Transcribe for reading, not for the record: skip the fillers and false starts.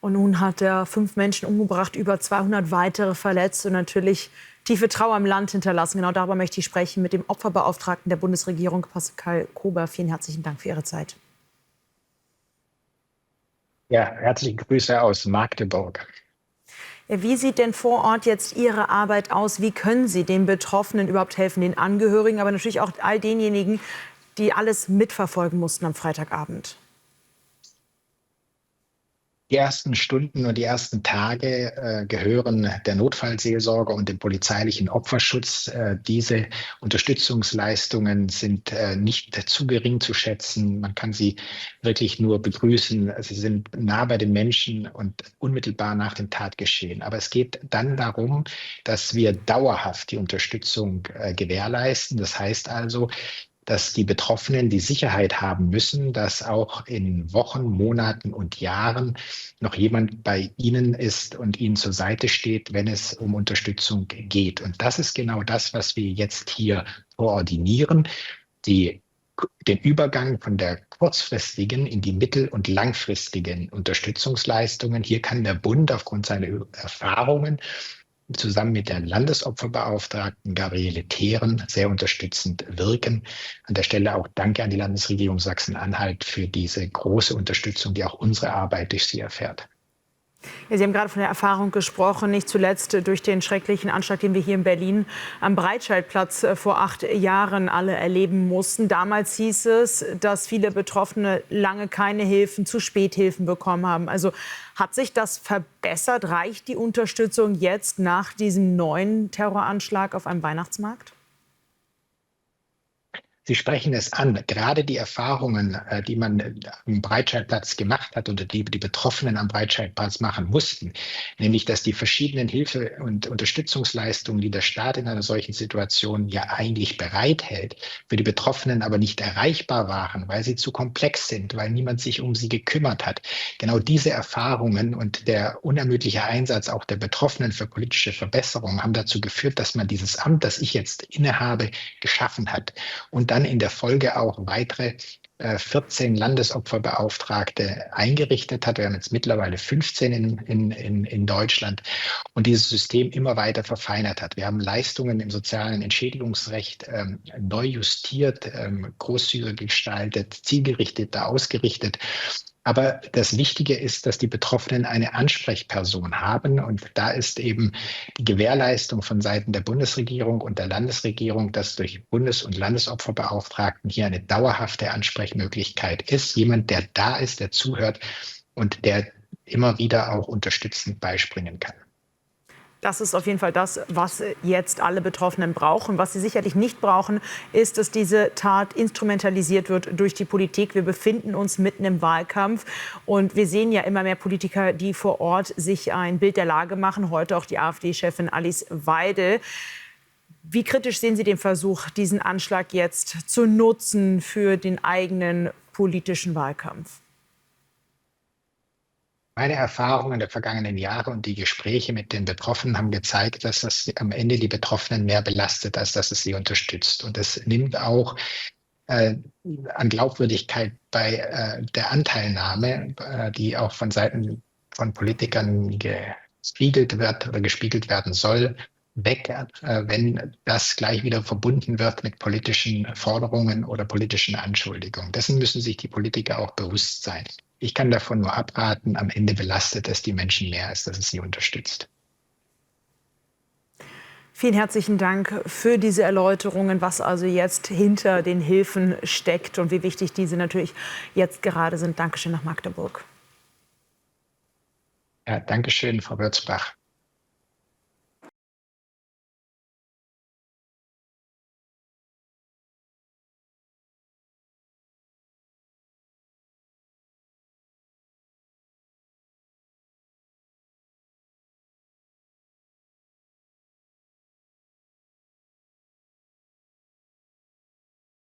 Und nun hat er 5 Menschen umgebracht, über 200 weitere verletzt und natürlich tiefe Trauer im Land hinterlassen. Genau darüber möchte ich sprechen mit dem Opferbeauftragten der Bundesregierung, Pascal Kober. Vielen herzlichen Dank für Ihre Zeit. Ja, herzliche Grüße aus Magdeburg. Wie sieht denn vor Ort jetzt Ihre Arbeit aus? Wie können Sie den Betroffenen überhaupt helfen, den Angehörigen, aber natürlich auch all denjenigen, die alles mitverfolgen mussten am Freitagabend? Die ersten Stunden und die ersten Tage gehören der Notfallseelsorge und dem polizeilichen Opferschutz. Diese Unterstützungsleistungen sind nicht zu gering zu schätzen. Man kann sie wirklich nur begrüßen. Sie sind nah bei den Menschen und unmittelbar nach dem Tatgeschehen. Aber es geht dann darum, dass wir dauerhaft die Unterstützung gewährleisten. Das heißt also, dass die Betroffenen die Sicherheit haben müssen, dass auch in Wochen, Monaten und Jahren noch jemand bei ihnen ist und ihnen zur Seite steht, wenn es um Unterstützung geht. Und das ist genau das, was wir jetzt hier koordinieren, den Übergang von der kurzfristigen in die mittel- und langfristigen Unterstützungsleistungen. Hier kann der Bund aufgrund seiner Erfahrungen zusammen mit der Landesopferbeauftragten Gabriele Theeren sehr unterstützend wirken. An der Stelle auch Danke an die Landesregierung Sachsen-Anhalt für diese große Unterstützung, die auch unsere Arbeit durch sie erfährt. Ja, Sie haben gerade von der Erfahrung gesprochen, nicht zuletzt durch den schrecklichen Anschlag, den wir hier in Berlin am Breitscheidplatz vor 8 Jahren alle erleben mussten. Damals hieß es, dass viele Betroffene lange keine Hilfen, zu spät Hilfen bekommen haben. Also hat sich das verbessert? Reicht die Unterstützung jetzt nach diesem neuen Terroranschlag auf einem Weihnachtsmarkt? Sie sprechen es an. Gerade die Erfahrungen, die man am Breitscheidplatz gemacht hat oder die die Betroffenen am Breitscheidplatz machen mussten, nämlich dass die verschiedenen Hilfe- und Unterstützungsleistungen, die der Staat in einer solchen Situation ja eigentlich bereithält, für die Betroffenen aber nicht erreichbar waren, weil sie zu komplex sind, weil niemand sich um sie gekümmert hat. Genau diese Erfahrungen und der unermüdliche Einsatz auch der Betroffenen für politische Verbesserungen haben dazu geführt, dass man dieses Amt, das ich jetzt innehabe, geschaffen hat. Und dann in der Folge auch weitere 14 Landesopferbeauftragte eingerichtet hat. Wir haben jetzt mittlerweile 15 in Deutschland und dieses System immer weiter verfeinert hat. Wir haben Leistungen im sozialen Entschädigungsrecht neu justiert, großzügiger gestaltet, zielgerichteter ausgerichtet. Aber das Wichtige ist, dass die Betroffenen eine Ansprechperson haben. Und da ist eben die Gewährleistung von Seiten der Bundesregierung und der Landesregierung, dass durch Bundes- und Landesopferbeauftragten hier eine dauerhafte Ansprechmöglichkeit ist. Jemand, der da ist, der zuhört und der immer wieder auch unterstützend beispringen kann. Das ist auf jeden Fall das, was jetzt alle Betroffenen brauchen. Was sie sicherlich nicht brauchen, ist, dass diese Tat instrumentalisiert wird durch die Politik. Wir befinden uns mitten im Wahlkampf und wir sehen ja immer mehr Politiker, die vor Ort sich ein Bild der Lage machen. Heute auch die AfD-Chefin Alice Weidel. Wie kritisch sehen Sie den Versuch, diesen Anschlag jetzt zu nutzen für den eigenen politischen Wahlkampf? Meine Erfahrungen der vergangenen Jahre und die Gespräche mit den Betroffenen haben gezeigt, dass das am Ende die Betroffenen mehr belastet, als dass es sie unterstützt. Und es nimmt auch an Glaubwürdigkeit bei der Anteilnahme, die auch von Seiten von Politikern gespiegelt wird oder gespiegelt werden soll, weg, wenn das gleich wieder verbunden wird mit politischen Forderungen oder politischen Anschuldigungen. Dessen müssen sich die Politiker auch bewusst sein. Ich kann davon nur abraten, am Ende belastet es die Menschen mehr, als dass es sie unterstützt. Vielen herzlichen Dank für diese Erläuterungen, was also jetzt hinter den Hilfen steckt und wie wichtig diese natürlich jetzt gerade sind. Dankeschön nach Magdeburg. Ja, Dankeschön, Frau Würzbach.